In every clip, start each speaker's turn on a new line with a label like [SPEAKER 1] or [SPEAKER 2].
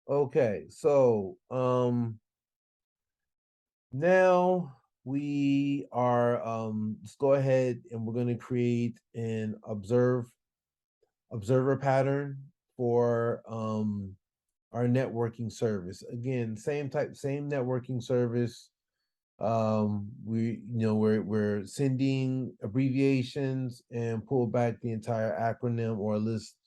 [SPEAKER 1] Okay, so now we are let's go ahead and we're going to create an observer pattern for our networking service. Again, same networking service. We're sending abbreviations and pull back the entire acronym or a list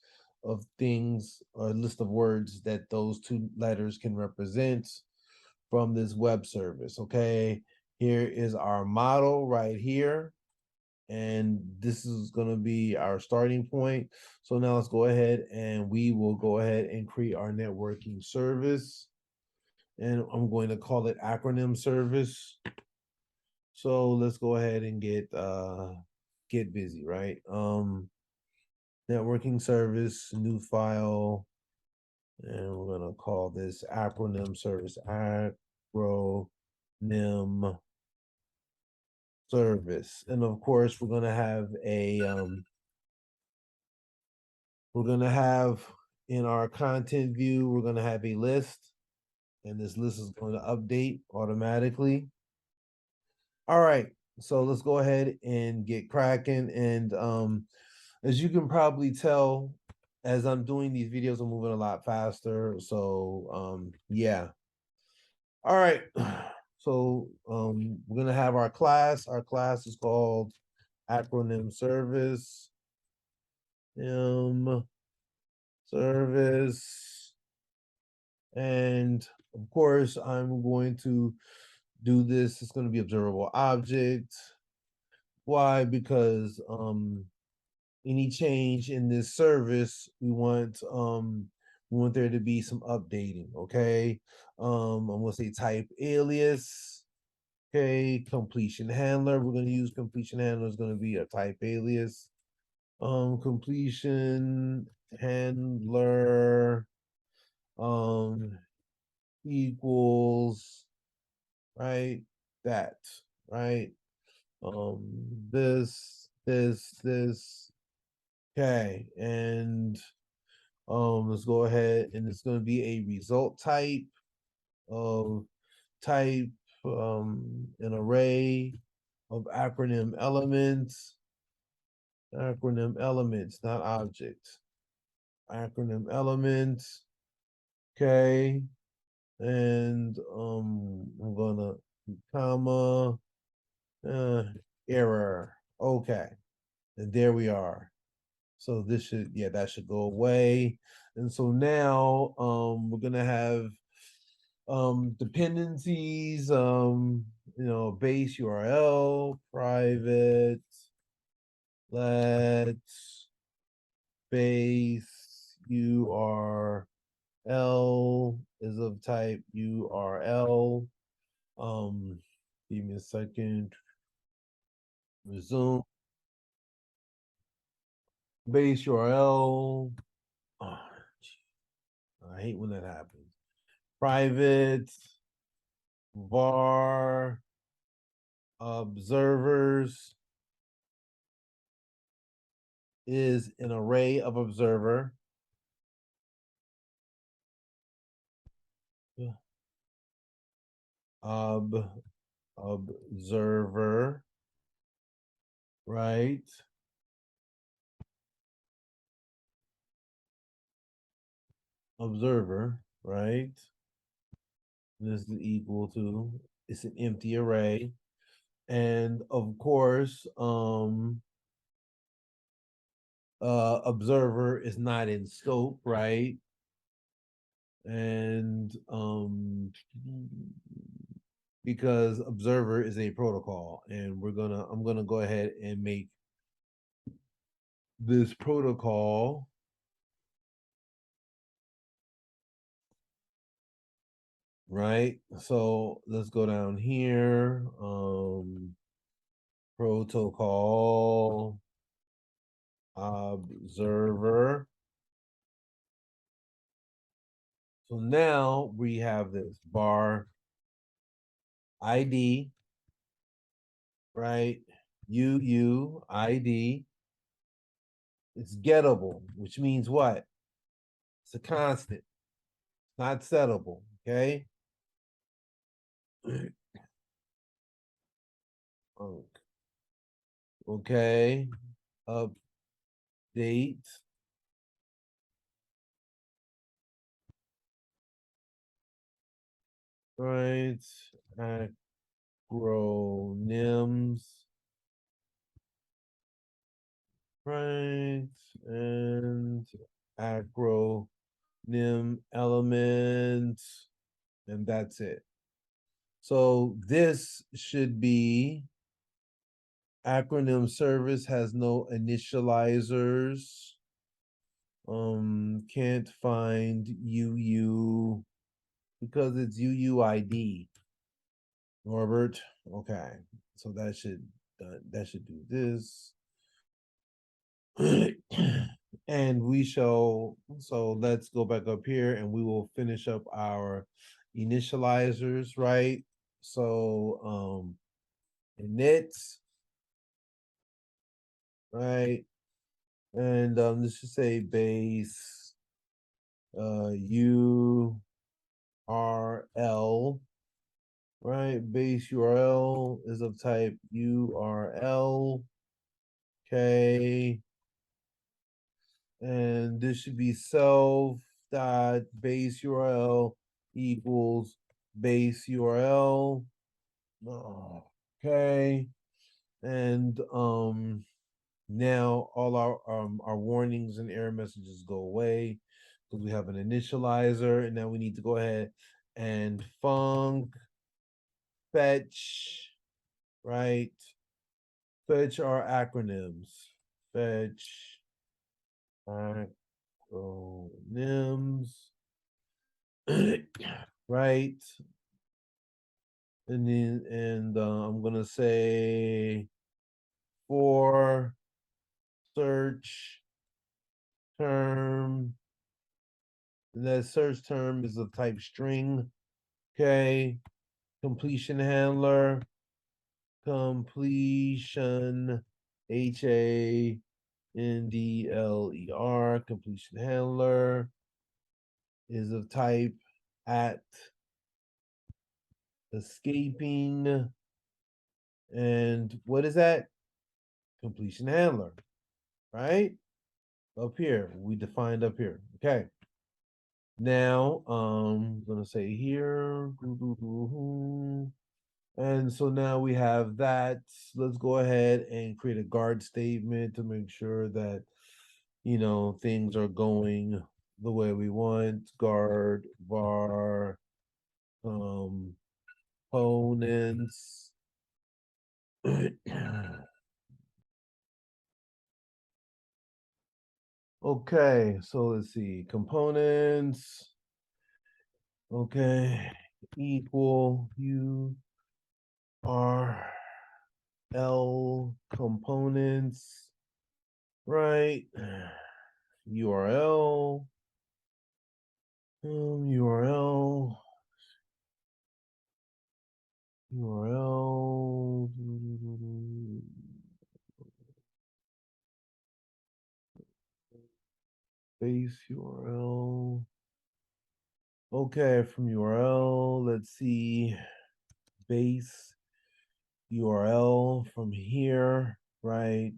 [SPEAKER 1] of things or a list of words that those two letters can represent from this web service. Okay, here is our model right here, and this is going to be our starting point. So now let's go ahead and we will go ahead and create our networking service, and I'm going to call it acronym service. So let's go ahead and get busy, right? Networking service, new file, and we're gonna call this acronym service, acronym service. And of course, we're gonna have in our content view, we're gonna have a list, and this list is going to update automatically. All right, so let's go ahead and get cracking. And as you can probably tell, as I'm doing these videos, I'm moving a lot faster. So yeah. All right. So we're gonna have our class. Our class is called acronym service. Service. And of course, I'm going to do this. It's going to be observable object. Why? Because any change in this service, we want there to be some updating. Okay. I'm gonna say type alias. Okay, completion handler. We're gonna use completion handler is gonna be a type alias. Completion handler equals right that right this okay, and let's go ahead, and it's going to be a result type of type an array of acronym elements, not objects, acronym elements. Okay, and I'm gonna comma error. Okay, and there we are. So this should, yeah, that should go away. And so now we're gonna have dependencies, base URL, private, let's base URL is of type URL. Give me a second. Resume. Base URL. Oh, I hate when that happens. Private var observers is an array of observer. Observer, right? Observer, right? This is equal to, it's an empty array. And of course, observer is not in scope, right? And because observer is a protocol, and I'm gonna go ahead and make this protocol right. So let's go down here. Protocol observer. So now we have this bar ID, right? UUID. It's gettable, which means what? It's a constant. not settable. Okay. Okay. Update. Right. Acronyms. Right. And acronym elements. And that's it. So this should be acronym service has no initializers. Can't find UU because it's UUID. Norbert. Okay. So that should do this. And we shall, so let's go back up here and we will finish up our initializers, right? So inits, right? And let's just say base URL, right? Base URL is of type URL. Okay. And this should be self dot base URL equals base URL. Okay. And now all our warnings and error messages go away because we have an initializer, and now we need to go ahead and func fetch, right? Fetch our acronyms. Fetch acronyms, right? And then I'm gonna say for search term, and that search term is of type string. Okay, completion handler, completion, HANDLER, completion handler is of type at escaping. And what is that? Completion handler, right? Up here, we defined up here. Okay. Now, I'm gonna say here, and so now we have that. Let's go ahead and create a guard statement to make sure that, things are going the way we want. Guard var components. Okay, so let's see, components. Okay, equal URL components, right? URL, URL, URL, base URL. Okay, from URL, let's see, base URL from here, right?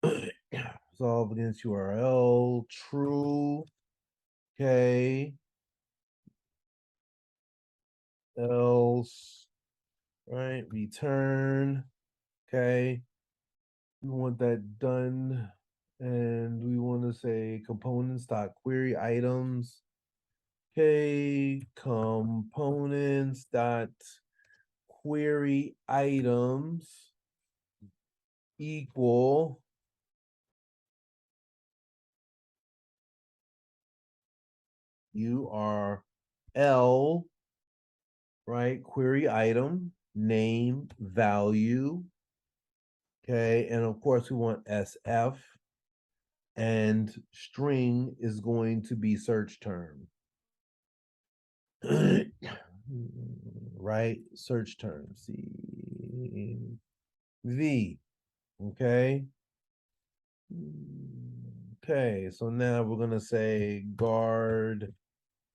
[SPEAKER 1] Resolve against URL, true, okay, else, right, return, okay, we want that done, and we want to say components dot query items, okay, components dot query items equal URL, right? Query item, name, value. Okay. And of course, we want SF, and string is going to be search term. Right? Search term. CV. Okay. Okay. So now we're going to say guard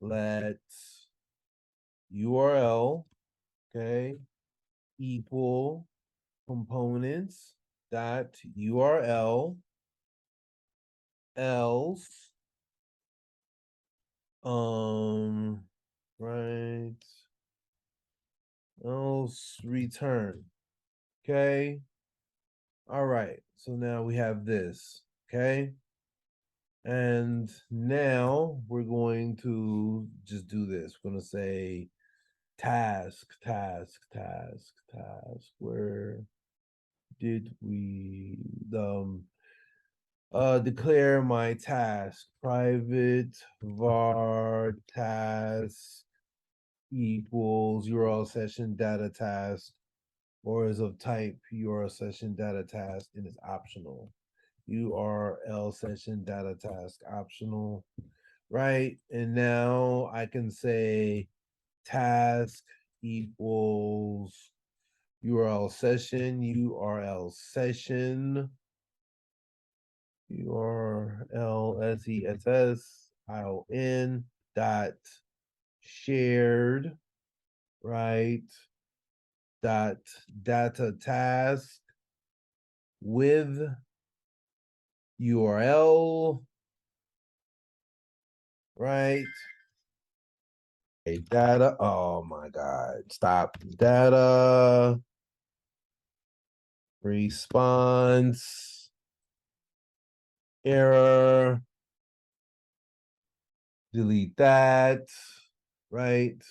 [SPEAKER 1] let URL, okay, equal components dot URL else right else return. Okay. All right. So now we have this. Okay. And now we're going to just do this. We're going to say task. Where did we declare my task? Private var task equals URL session data task, or is of type URL session data task, and it's optional. URL session data task optional, right? And now I can say task equals URL session URL session dot shared, right, dot data task with URL, right? Okay, data. Oh my God. Stop. Data response error. Delete that. Right.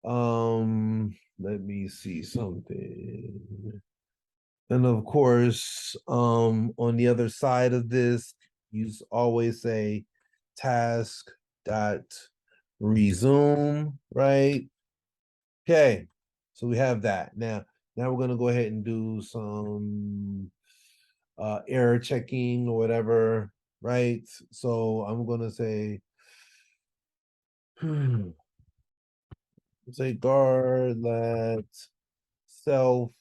[SPEAKER 1] Let me see something. And of course, on the other side of this, you always say task dot resume, right? Okay, so we have that. Now we're gonna go ahead and do some error checking or whatever, right? So I'm gonna say say guard let self,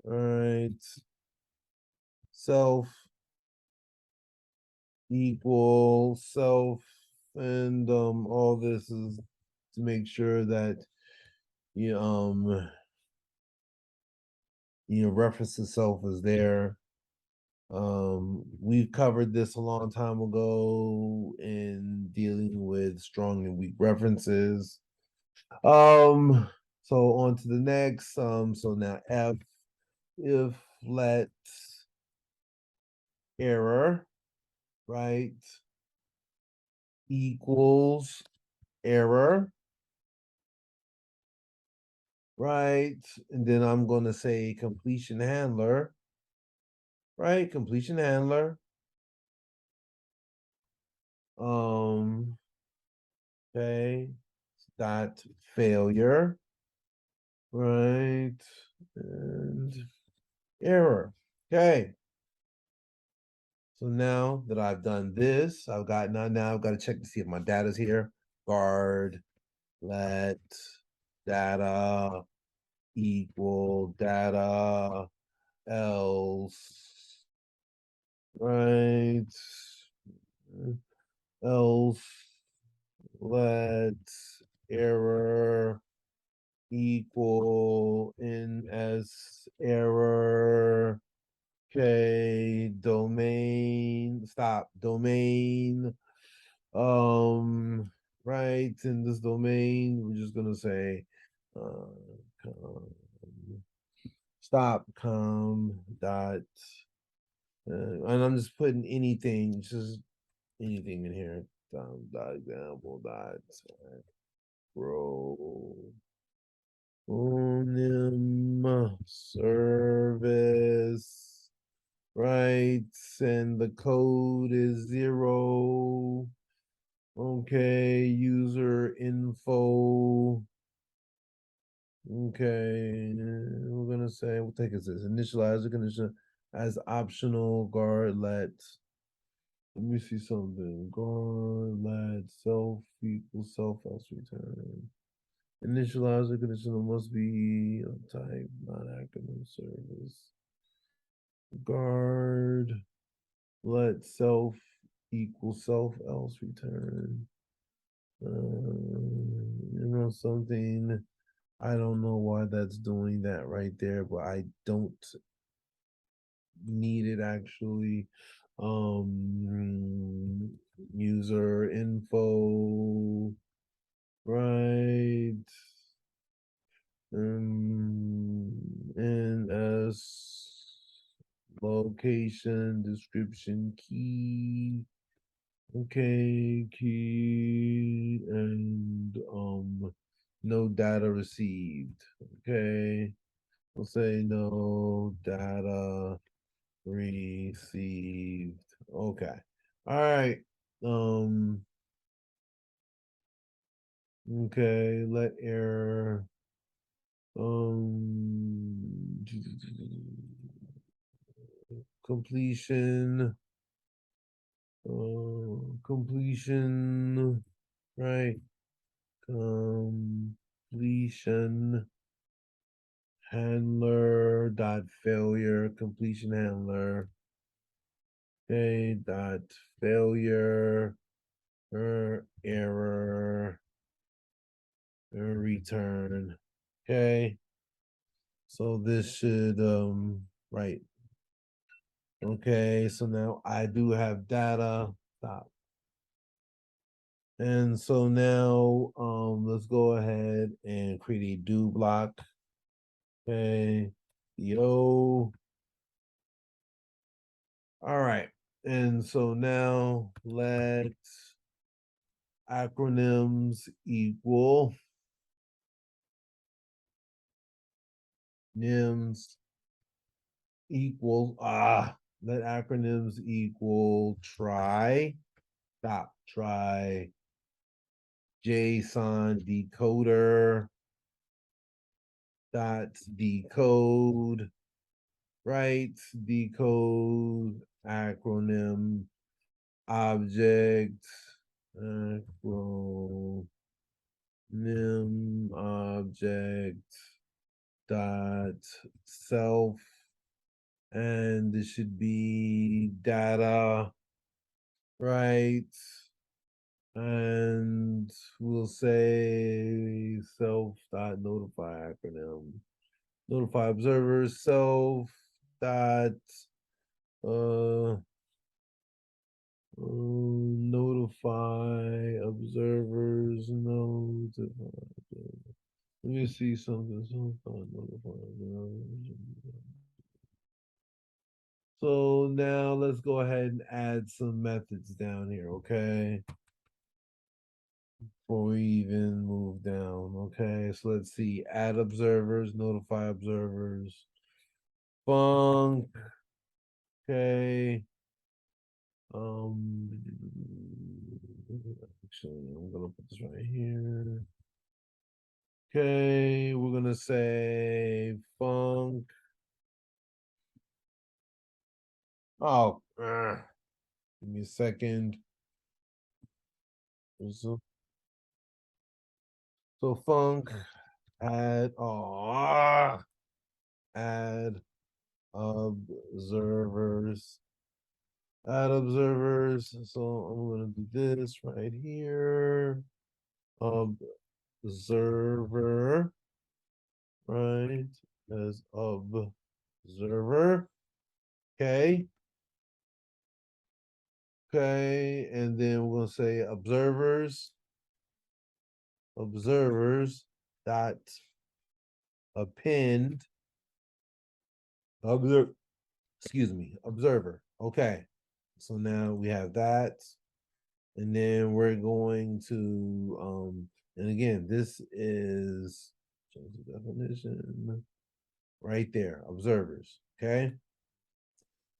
[SPEAKER 1] right? Self equal self, and all this is to make sure that you reference to self is there. We've covered this a long time ago in dealing with strong and weak references. So on to the next. So now if let error, right, equals error, right? And then I'm gonna say completion handler, right? Completion handler. Um, okay, dot failure, right? And error. Okay. So now that I've done this, I've got now I've got to check to see if my data's here. Guard, let data equal data else, right? Else let error equal in as error. Okay, domain, stop, domain. Right, in this domain, we're just gonna say com, stop com dot and I'm just putting anything, just anything in here. Dot example dot row service, right? And the code is 0. Okay, user info. Okay, we're gonna say what take is this? Initializer condition as optional guard let. Let me see something. Guard let self equals self else return. Initializer conditional must be of type non-acronym service. Guard let self equal self else return. You know something, I don't know why that's doing that right there, but I don't need it actually. User info, right? NS location description key. Okay, key and no data received. Okay. We'll say no data received. Okay. All right. Um okay, let error completion completion, right? Completion handler dot failure, completion handler, okay, dot failure, error return. Okay, so this should right. Okay, so now I do have data. Stop. And so now let's go ahead and create a do block. Okay, yo. All right. And so now let acronyms equal nyms equal let acronyms equal try JSON decoder dot decode, right? Decode acronym object acronym object dot self, and this should be data, right? And we'll say self dot notify acronym, notify observers, self dot uh notify observers, let me see something. So now let's go ahead and add some methods down here, okay? Before we even move down, okay? So let's see, add observers, notify observers, func, okay. Actually, I'm gonna put this right here. Okay, we're gonna say func. Oh, give me a second. So func add add observers. Add observers. So I'm gonna do this right here. Observer, right? As observer. Okay. Okay, and then we're gonna say observers dot append observe, excuse me, observer. Okay, so now we have that, and then we're going to and again, this is change the definition right there, observers. Okay,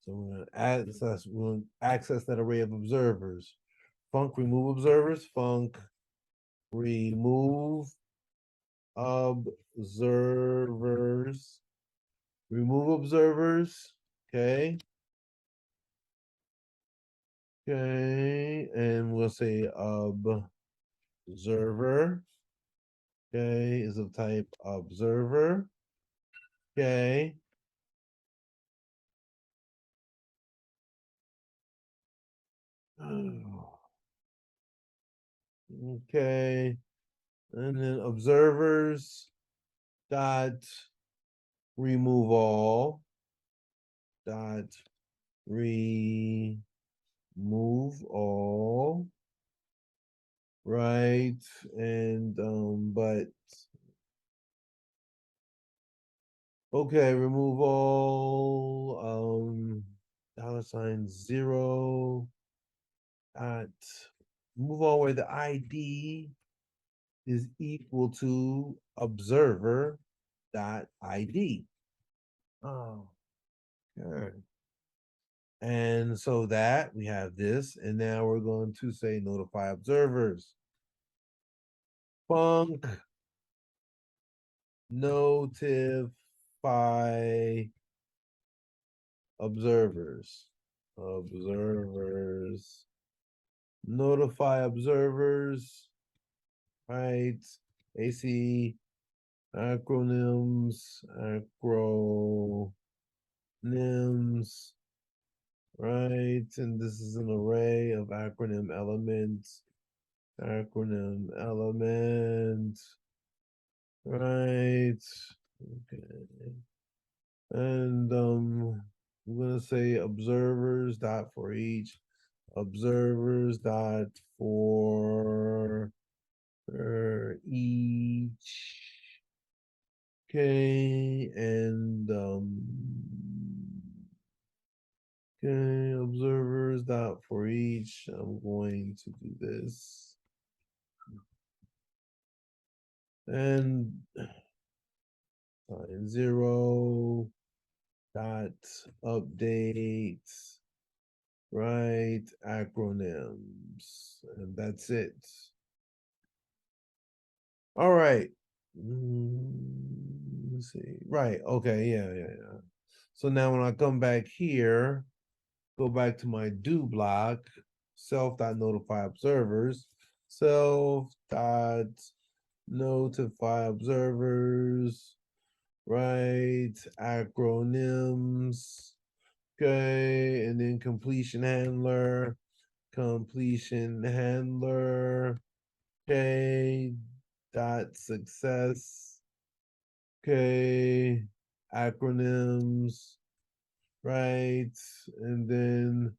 [SPEAKER 1] so we're gonna we're gonna access that array of observers. Func remove observers, func remove observers, remove observers. Okay. Okay. And we'll say observer. Okay. Is of type observer. Okay. Okay. And then observers dot remove all dot remove all, right? And but okay, remove all $0 at remove all where the ID is equal to observer dot ID. Oh, okay. And so that we have this, and now we're going to say notify observers. Func notify observers. Observers. Notify observers. Right. AC acronyms. Acronyms. Right. And this is an array of acronym elements. Acronym element. Right. Okay. And we're gonna say observers dot for each, observers dot for each. Okay, and okay, observers dot for each. I'm going to do this. And line 0 dot update, right? Acronyms, and that's it. All right. Let's see. Right. Okay. Yeah. So now when I come back here, go back to my do block, self.notify observers, self.notify observers, right? Acronyms. Okay. And then completion handler. Okay. Dot success. Okay. Acronyms. Right. And then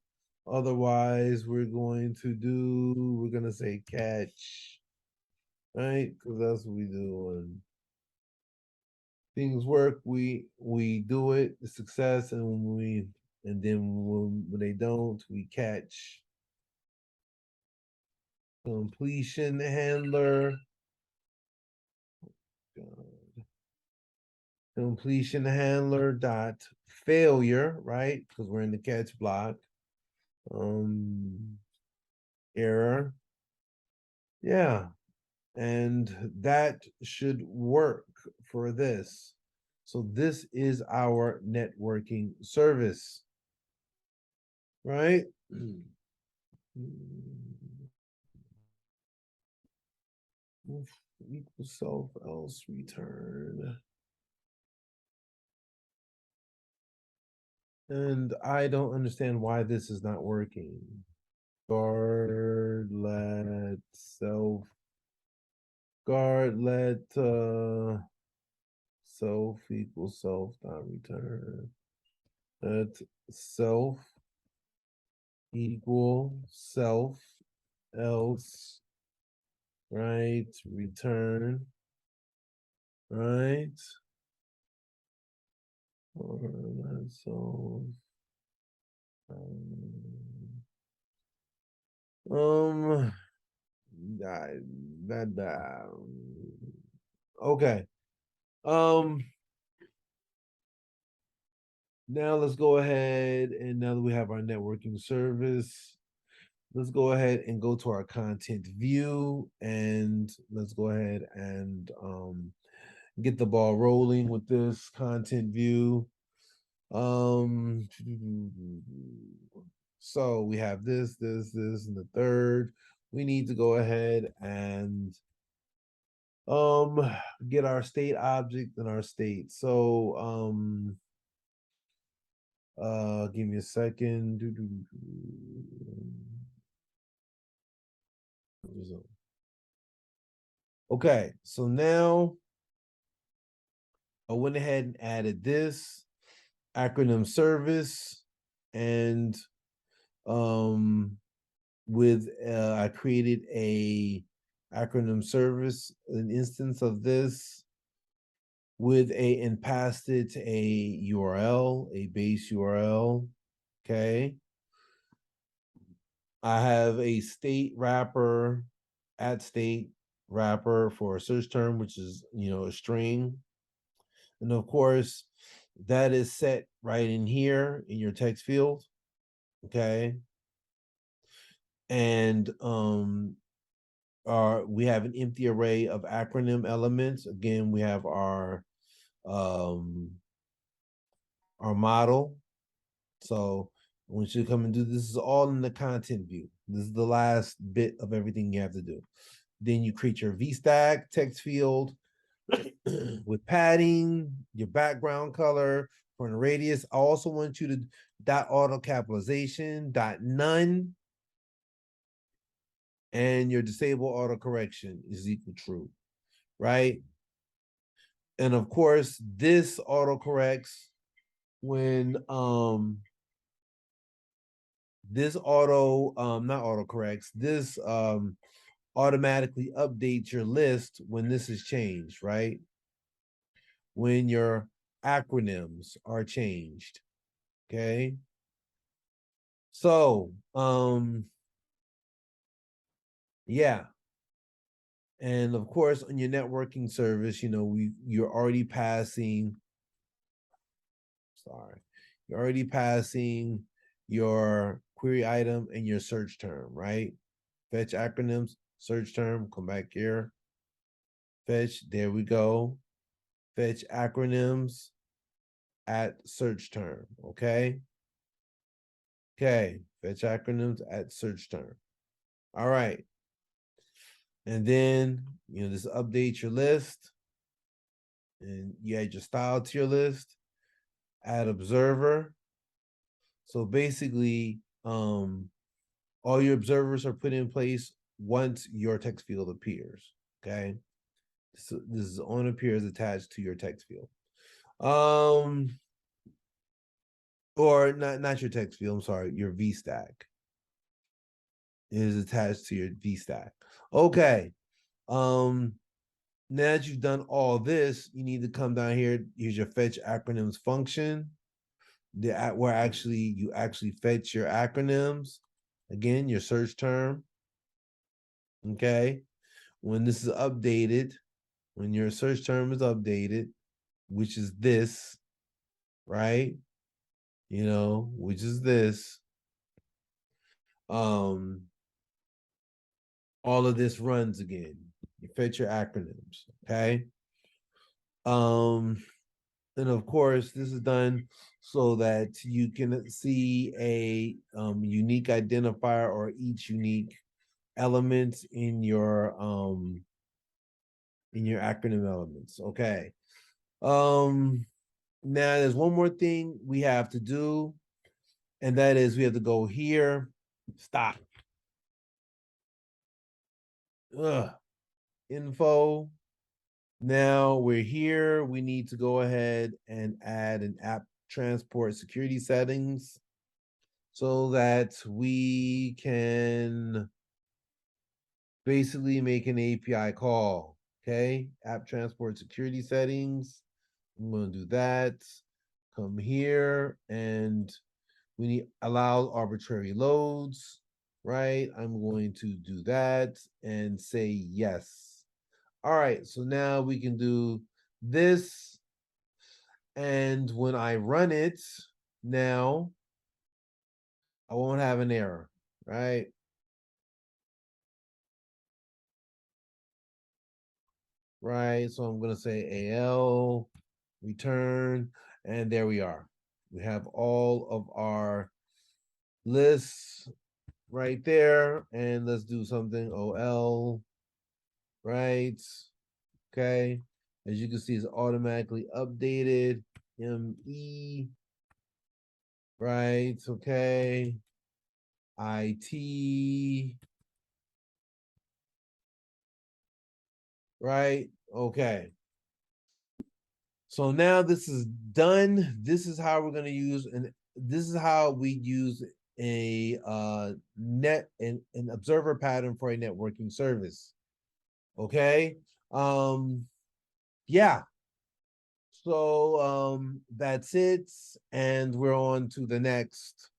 [SPEAKER 1] otherwise we're going to say catch. Right? Because that's what we do when things work, we do it, the success, and then when they don't, we catch. Completion handler. Completion handler dot failure, right? Because we're in the catch block. Error. Yeah. And that should work for this. So this is our networking service, right? Equal self else return. And I don't understand why this is not working. Guard let self guard let self equals self dot return. Let self equal self else, right? Return, right? Or let self um that okay. Um Now let's go ahead, and now that we have our networking service, let's go ahead and go to our content view, and let's go ahead and get the ball rolling with this content view. So we have this, and the third. We need to go ahead and get our state object and our state. So give me a second. Okay, so now I went ahead and added this acronym service, and with I created a acronym service, an instance of this with and passed it a URL, a base URL. Okay. I have a state wrapper, at state wrapper for a search term, which is, a string. And of course, that is set right in here in your text field. Okay. And we have an empty array of acronym elements. Again, we have our model. So once you come and do this, is all in the content view. This is the last bit of everything you have to do. Then you create your VStack text field with padding, your background color for the radius. I also want you to dot auto capitalization, dot none, and your disable auto correction is equal true, right? And of course, this auto corrects when this not auto corrects, this automatically updates your list when this is changed, right? When your acronyms are changed. Okay. So yeah. And of course, on your networking service, you're already passing, you're already passing your query item and your search term, right? Fetch acronyms, search term, come back here. Fetch, there we go. Fetch acronyms at search term, okay? Okay, fetch acronyms at search term. All right. And then, just update your list. And you add your style to your list. Add observer. So basically, all your observers are put in place once your text field appears. Okay. So this is on appears attached to your text field. Or not your text field, I'm sorry, your VStack is attached to your VStack. Okay. Now that you've done all this, you need to come down here. Here's your fetch acronyms function. Where you actually fetch your acronyms. Again, your search term. Okay. When this is updated, when your search term is updated, which is this, right? Which is this. All of this runs again. You fetch your acronyms. Okay. And of course, this is done so that you can see a unique identifier or each unique element in your acronym elements. Okay. Now there's one more thing we have to do, and that is we have to go here. Stop. Info. Now we're here. We need to go ahead and add an app transport security settings so that we can basically make an API call. Okay, app transport security settings. I'm going to do that. Come here, and we need allow arbitrary loads, right? I'm going to do that and say yes. All right, so now we can do this. And when I run it, now I won't have an error, right? Right, so I'm going to say AL return, and there we are. We have all of our lists right there, and let's do something OL, right? Okay, as you can see, it's automatically updated. ME, right? Okay, IT, right? Okay. So now this is done. This is how we're going to use, and this is how we use a an observer pattern for a networking service. Okay. Yeah. So that's it, and we're on to the next